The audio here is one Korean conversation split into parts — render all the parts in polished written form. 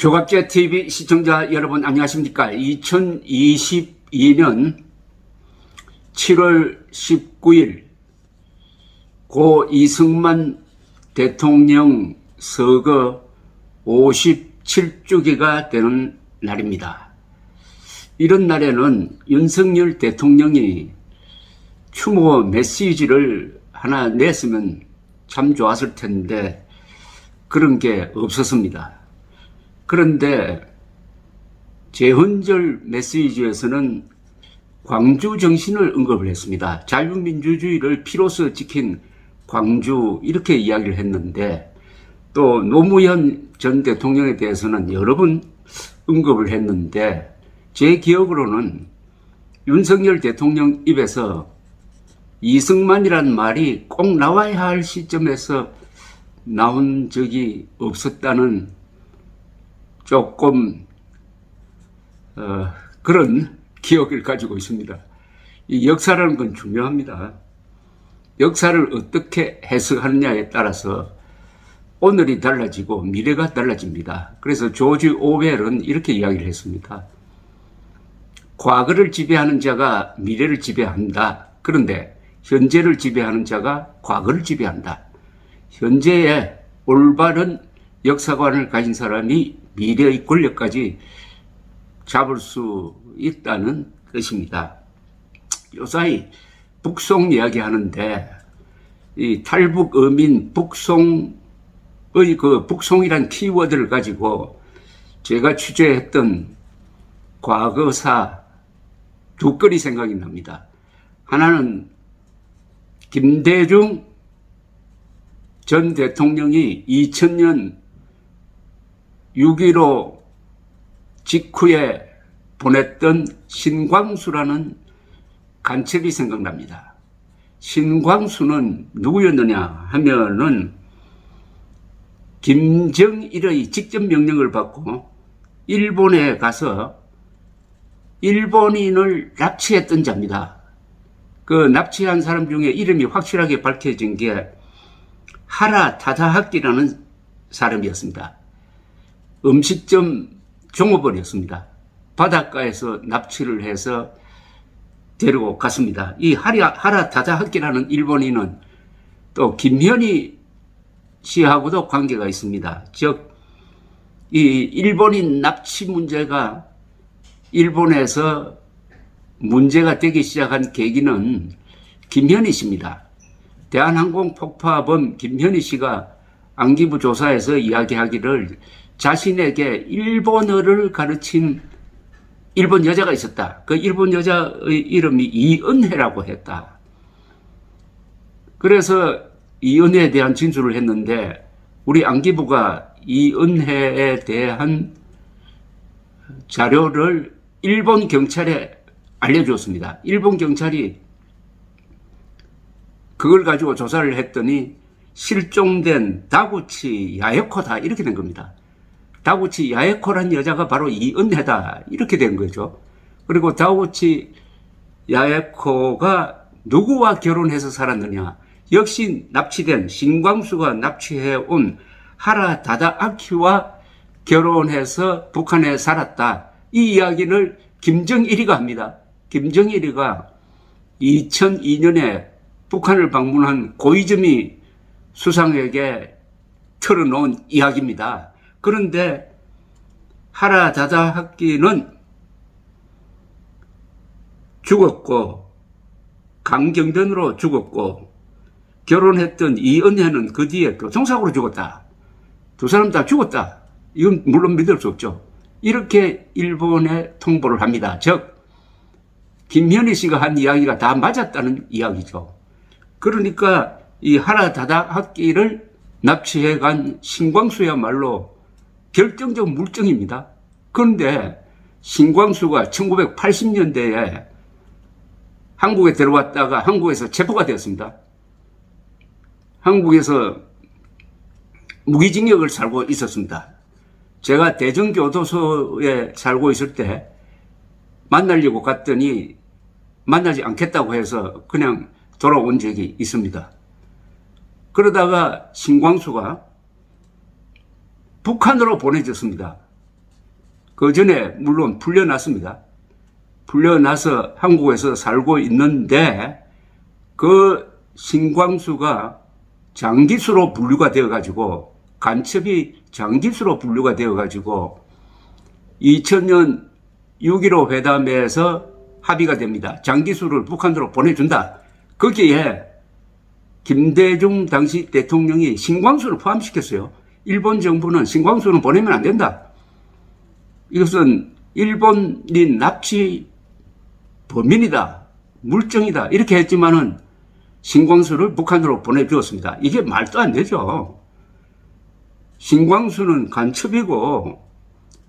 조갑제 TV 시청자 여러분 안녕하십니까? 2022년 7월 19일 고 이승만 대통령 서거 57주기가 되는 날입니다. 이런 날에는 윤석열 대통령이 추모 메시지를 하나 냈으면 참 좋았을 텐데 그런 게 없었습니다. 그런데 재헌절 메시지에서는 광주 정신을 언급을 했습니다. 자유민주주의를 피로써 지킨 광주 이렇게 이야기를 했는데 또 노무현 전 대통령에 대해서는 여러 번 언급을 했는데 제 기억으로는 윤석열 대통령 입에서 이승만이란 말이 꼭 나와야 할 시점에서 나온 적이 없었다는 조금 그런 기억을 가지고 있습니다. 이 역사라는 건 중요합니다. 역사를 어떻게 해석하느냐에 따라서 오늘이 달라지고 미래가 달라집니다. 그래서 조지 오웰은 이렇게 이야기를 했습니다. 과거를 지배하는 자가 미래를 지배한다. 그런데 현재를 지배하는 자가 과거를 지배한다. 현재의 올바른 역사관을 가진 사람이 미래의 권력까지 잡을 수 있다는 것입니다. 요사이 북송 이야기 하는데 이 탈북 어민 북송의 그 북송이란 키워드를 가지고 제가 취재했던 과거사 두 건이 생각이 납니다. 하나는 김대중 전 대통령이 2000년 6.15 직후에 보냈던 신광수라는 간첩이 생각납니다. 신광수는 누구였느냐 하면은 김정일의 직접 명령을 받고 일본에 가서 일본인을 납치했던 자입니다. 그 납치한 사람 중에 이름이 확실하게 밝혀진 게 하라 타다하키라는 사람이었습니다. 음식점 종업원이었습니다. 바닷가에서 납치를 해서 데리고 갔습니다. 이 하라 타다하키라는 일본인은 또 김현희 씨하고도 관계가 있습니다. 즉, 이 일본인 납치 문제가 일본에서 문제가 되기 시작한 계기는 김현희 씨입니다. 대한항공 폭파범 김현희 씨가 안기부 조사에서 이야기하기를 자신에게 일본어를 가르친 일본 여자가 있었다. 그 일본 여자의 이름이 이은혜라고 했다. 그래서 이은혜에 대한 진술을 했는데 우리 안기부가 이은혜에 대한 자료를 일본 경찰에 알려주었습니다. 일본 경찰이 그걸 가지고 조사를 했더니 실종된 다구치 야에코다 이렇게 된 겁니다. 다구치 야에코란 여자가 바로 이은혜다 이렇게 된 거죠. 그리고 다구치 야에코가 누구와 결혼해서 살았느냐, 역시 납치된 신광수가 납치해온 하라 다다아키와 결혼해서 북한에 살았다. 이 이야기를 김정일이가 합니다. 김정일이가 2002년에 북한을 방문한 고이즈미 수상에게 털어놓은 이야기입니다. 그런데 하라 다다하키는 죽었고 강경변으로 죽었고 결혼했던 이은혜는 그 뒤에 교통사고로 죽었다. 두 사람 다 죽었다. 이건 물론 믿을 수 없죠. 이렇게 일본에 통보를 합니다. 즉 김현희 씨가 한 이야기가 다 맞았다는 이야기죠. 그러니까 이 하라 다다하키를 납치해간 신광수야말로 결정적 물증입니다. 그런데 신광수가 1980년대에 한국에 들어왔다가 한국에서 체포가 되었습니다. 한국에서 무기징역을 살고 있었습니다. 제가 대전교도소에 살고 있을 때 만나려고 갔더니 만나지 않겠다고 해서 그냥 돌아온 적이 있습니다. 그러다가 신광수가 북한으로 보내졌습니다. 그 전에 물론 풀려났습니다. 풀려나서 한국에서 살고 있는데 그 신광수가 장기수로 분류가 되어가지고 간첩이 장기수로 분류가 되어가지고 2000년 6.15 회담에서 합의가 됩니다. 장기수를 북한으로 보내준다. 거기에 김대중 당시 대통령이 신광수를 포함시켰어요. 일본 정부는 신광수는 보내면 안 된다. 이것은 일본인 납치 범인이다. 물증이다. 이렇게 했지만은 신광수를 북한으로 보내주었습니다. 이게 말도 안 되죠. 신광수는 간첩이고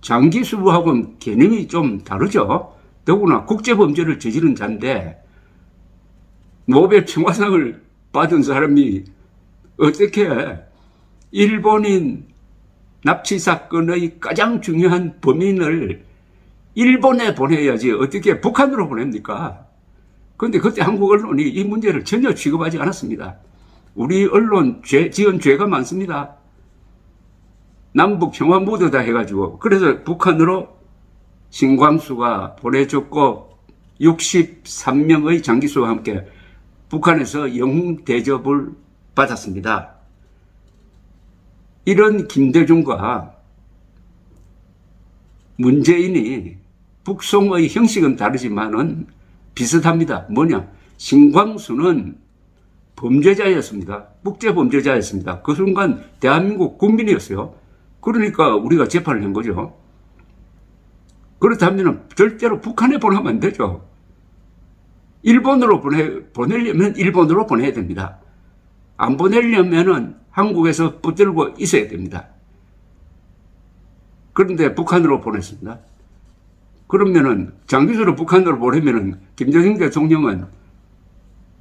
장기수하고는 개념이 좀 다르죠. 더구나 국제범죄를 저지른 자인데 노벨 평화상을 받은 사람이 어떻게 일본인 납치 사건의 가장 중요한 범인을 일본에 보내야지 어떻게 북한으로 보냅니까? 그런데 그때 한국 언론이 이 문제를 전혀 취급하지 않았습니다. 우리 언론 지은 죄가 많습니다. 남북 평화 모드다 해가지고 그래서 북한으로 신광수가 보내줬고 63명의 장기수와 함께 북한에서 영웅 대접을 받았습니다. 이런 김대중과 문재인이 북송의 형식은 다르지만은 비슷합니다. 뭐냐? 신광수는 범죄자였습니다. 국제범죄자였습니다. 그 순간 대한민국 국민이었어요. 그러니까 우리가 재판을 한 거죠. 그렇다면 절대로 북한에 보내면 안 되죠. 일본으로 보내려면 일본으로 보내야 됩니다. 안 보내려면은 한국에서 붙들고 있어야 됩니다. 그런데 북한으로 보냈습니다. 그러면은 장기수를 북한으로 보내면은 김대중 대통령은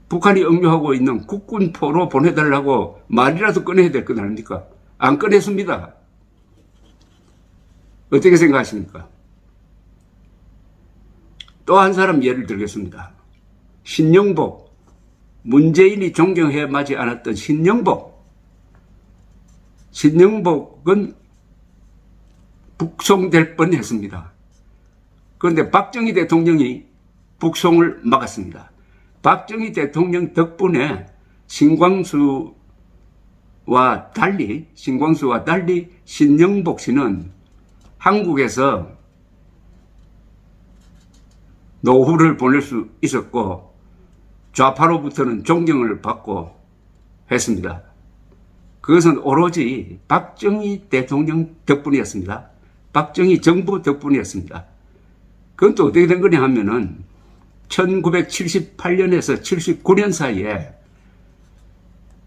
북한이 억류하고 있는 국군포로 보내달라고 말이라도 꺼내야 될 것 아닙니까? 안 꺼냈습니다. 어떻게 생각하십니까? 또 한 사람 예를 들겠습니다. 신영복. 문재인이 존경해 마지 않았던 신영복. 신영복은 북송될 뻔했습니다. 그런데 박정희 대통령이 북송을 막았습니다. 박정희 대통령 덕분에 신광수와 달리 신영복 씨는 한국에서 노후를 보낼 수 있었고 좌파로부터는 존경을 받고 했습니다. 그것은 오로지 박정희 대통령 덕분이었습니다. 박정희 정부 덕분이었습니다. 그건 또 어떻게 된 거냐 하면은 1978년에서 79년 사이에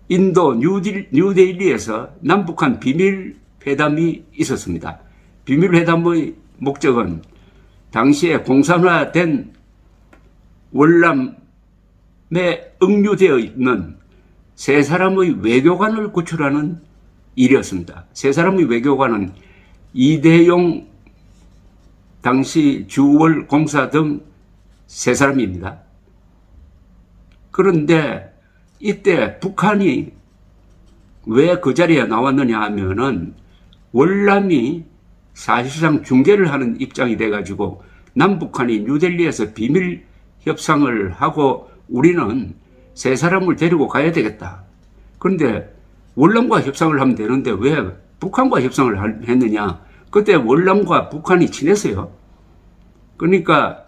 인도 뉴델리에서 남북한 비밀회담이 있었습니다. 비밀회담의 목적은 당시에 공산화된 월남에 억류되어 있는 세 사람의 외교관을 구출하는 일이었습니다. 세 사람의 외교관은 이대용 당시 주월 공사 등 세 사람입니다. 그런데 이때 북한이 왜 그 자리에 나왔느냐 하면은 월남이 사실상 중재를 하는 입장이 돼가지고 남북한이 뉴델리에서 비밀 협상을 하고 우리는 세 사람을 데리고 가야 되겠다. 그런데 월남과 협상을 하면 되는데 왜 북한과 협상을 했느냐? 그때 월남과 북한이 친했어요. 그러니까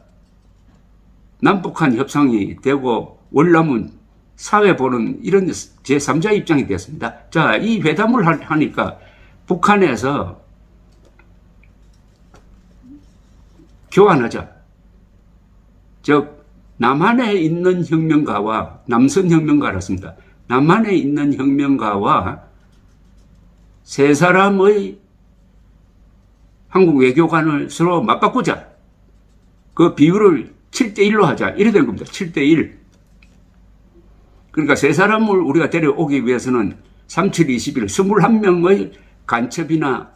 남북한 협상이 되고 월남은 사회 보는 이런 제3자 입장이 되었습니다. 자, 이 회담을 하니까 북한에서 교환하자. 즉 남한에 있는 혁명가와 남선 혁명가였습니다. 남한에 있는 혁명가와 세 사람의 한국 외교관을 서로 맞바꾸자. 그 비율을 7대1로 하자. 이래 된 겁니다. 7대1. 그러니까 세 사람을 우리가 데려오기 위해서는 3721, 21명의 간첩이나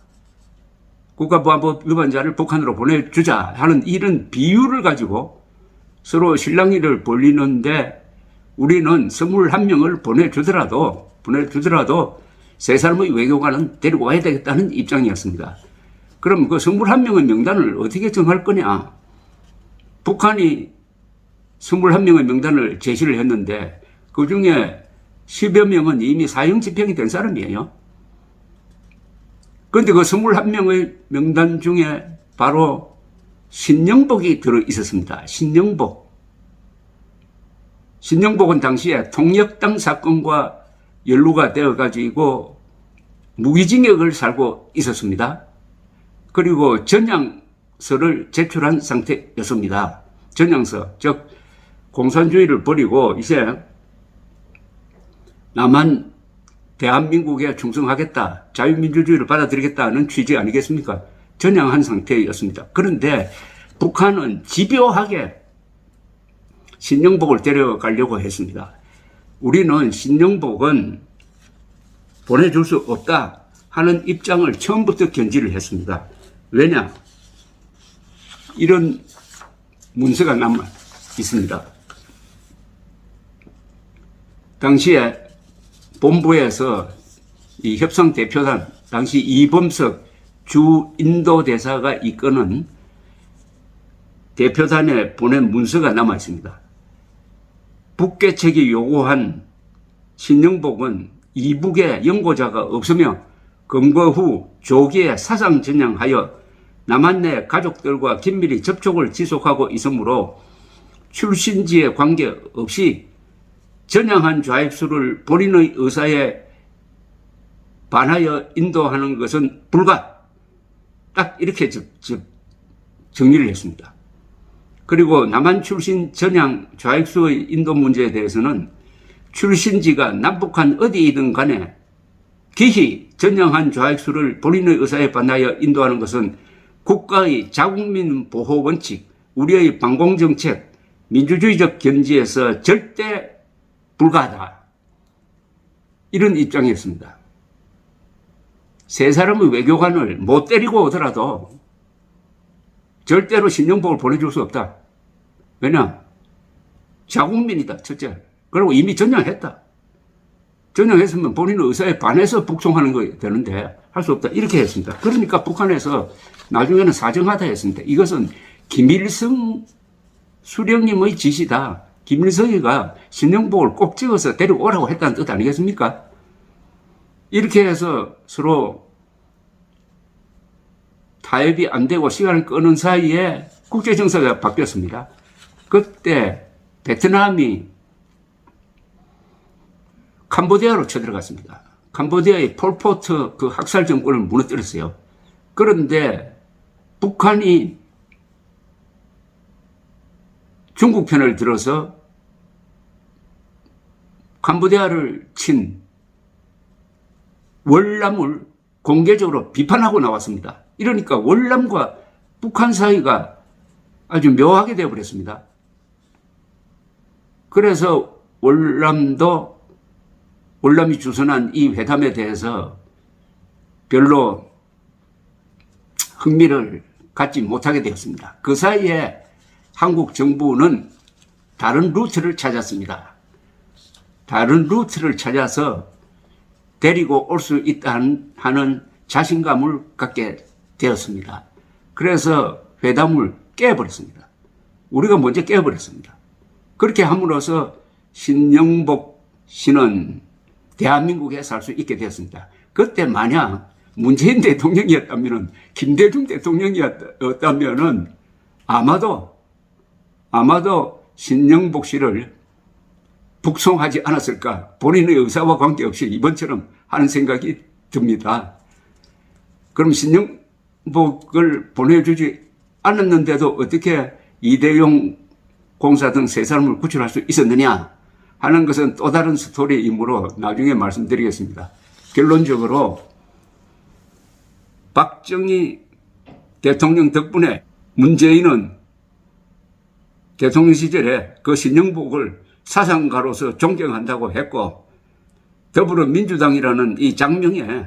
국가보안법 위반자를 북한으로 보내주자 하는 이런 비율을 가지고 서로 실랑이를 벌리는데 우리는 21명을 보내주더라도 세 사람의 외교관은 데리고 와야 되겠다는 입장이었습니다. 그럼 그 21명의 명단을 어떻게 정할 거냐? 북한이 21명의 명단을 제시를 했는데 그 중에 10여 명은 이미 사형 집행이 된 사람이에요. 그런데 그 21명의 명단 중에 바로 신영복이 들어 있었습니다. 신영복. 신영복은 당시에 통역당 사건과 연루가 되어가지고 무기징역을 살고 있었습니다. 그리고 전향서를 제출한 상태였습니다. 전향서, 즉 공산주의를 버리고 이제 남한 대한민국에 충성하겠다, 자유민주주의를 받아들이겠다는 취지 아니겠습니까? 전향한 상태였습니다. 그런데 북한은 집요하게 신영복을 데려가려고 했습니다. 우리는 신영복은 보내줄 수 없다 하는 입장을 처음부터 견지를 했습니다. 왜냐? 이런 문서가 남아 있습니다. 당시에 본부에서 이 협상 대표단, 당시 이범석 주 인도 대사가 이끄는 대표단에 보낸 문서가 남아 있습니다. 북개척이 요구한 신영복은 이북에 연고자가 없으며 검거 후 조기에 사상 전향하여 남한 내 가족들과 긴밀히 접촉을 지속하고 있으므로 출신지에 관계없이 전향한 좌익수를 본인의 의사에 반하여 인도하는 것은 불가. 딱 이렇게 정리를 했습니다. 그리고 남한 출신 전향 좌익수의 인도 문제에 대해서는 출신지가 남북한 어디이든 간에 기히 전향한 좌익수를 본인의 의사에 반하여 인도하는 것은 국가의 자국민 보호 원칙, 우리의 방공정책, 민주주의적 견지에서 절대 불가하다. 이런 입장이었습니다. 세 사람의 외교관을 못 때리고 오더라도 절대로 신영복을 보내줄 수 없다. 왜냐? 자국민이다, 첫째. 그리고 이미 전향했다. 전향했으면 본인의 의사에 반해서 북송하는 거 되는데 할 수 없다. 이렇게 했습니다. 그러니까 북한에서 나중에는 사정하다 했습니다. 이것은 김일성 수령님의 지시다. 김일성이가 신영복을 꼭 찍어서 데려오라고 했다는 뜻 아니겠습니까? 이렇게 해서 서로 타협이 안 되고 시간을 끄는 사이에 국제정세가 바뀌었습니다. 그때 베트남이 캄보디아로 쳐들어갔습니다. 캄보디아의 폴포트 그 학살 정권을 무너뜨렸어요. 그런데 북한이 중국 편을 들어서 캄보디아를 친 월남을 공개적으로 비판하고 나왔습니다. 이러니까 월남과 북한 사이가 아주 묘하게 되어버렸습니다. 그래서 월남이 주선한 이 회담에 대해서 별로 흥미를 갖지 못하게 되었습니다. 그 사이에 한국 정부는 다른 루트를 찾았습니다. 다른 루트를 찾아서 데리고 올 수 있다 하는 자신감을 갖게 되었습니다. 그래서 회담을 깨버렸습니다. 우리가 먼저 깨버렸습니다. 그렇게 함으로써 신영복 씨는 대한민국에 살 수 있게 되었습니다. 그때 만약 문재인 대통령이었다면, 김대중 대통령이었다면 아마도 신영복 씨를 북송하지 않았을까. 본인의 의사와 관계없이 이번처럼 하는 생각이 듭니다. 그럼 신영복을 보내주지 않았는데도 어떻게 이대용 공사 등 세 사람을 구출할 수 있었느냐 하는 것은 또 다른 스토리이므로 나중에 말씀드리겠습니다. 결론적으로 박정희 대통령 덕분에 문재인은 대통령 시절에 그 신영복을 사상가로서 존경한다고 했고, 더불어민주당이라는 이 장명에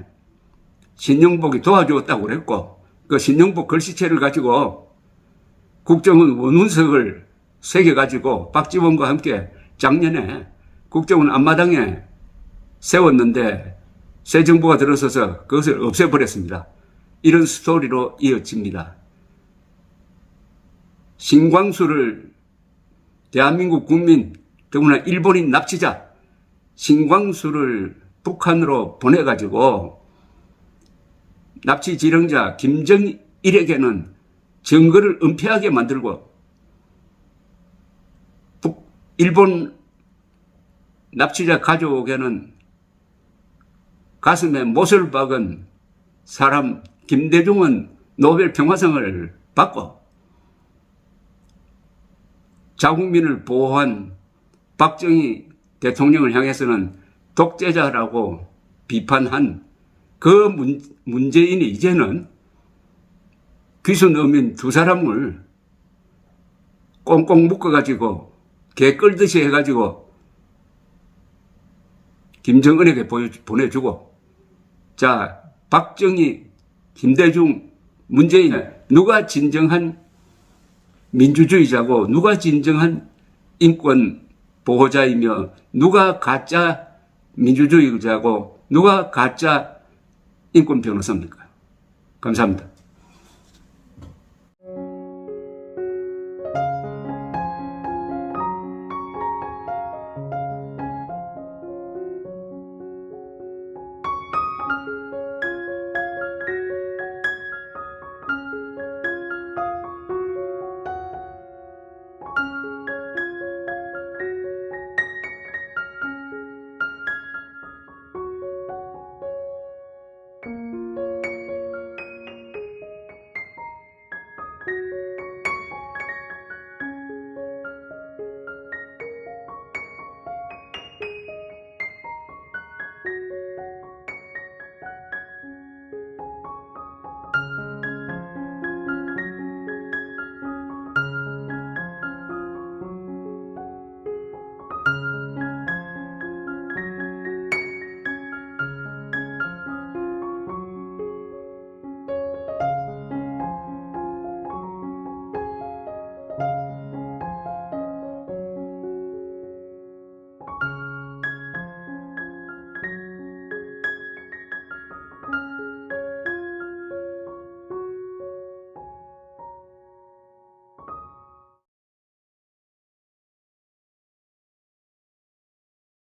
신영복이 도와주었다고 그랬고, 그 신영복 글씨체를 가지고 국정원 원문석을 새겨가지고 박지원과 함께 작년에 국정원 앞마당에 세웠는데 새 정부가 들어서서 그것을 없애버렸습니다. 이런 스토리로 이어집니다. 신광수를 대한민국 국민, 더구나 일본인 납치자 신광수를 북한으로 보내가지고 납치 지령자 김정일에게는 증거를 은폐하게 만들고 일본 납치자 가족에게는 가슴에 못을 박은 사람 김대중은 노벨 평화상을 받고 자국민을 보호한 박정희 대통령을 향해서는 독재자라고 비판한 그 문재인이 이제는 귀순 어민 두 사람을 꽁꽁 묶어가지고 개 끌듯이 해가지고 김정은에게 보내주고, 자, 박정희, 김대중, 문재인, 누가 진정한 민주주의자고 누가 진정한 인권 보호자이며 누가 가짜 민주주의자고 누가 가짜 인권 변호사입니까? 감사합니다.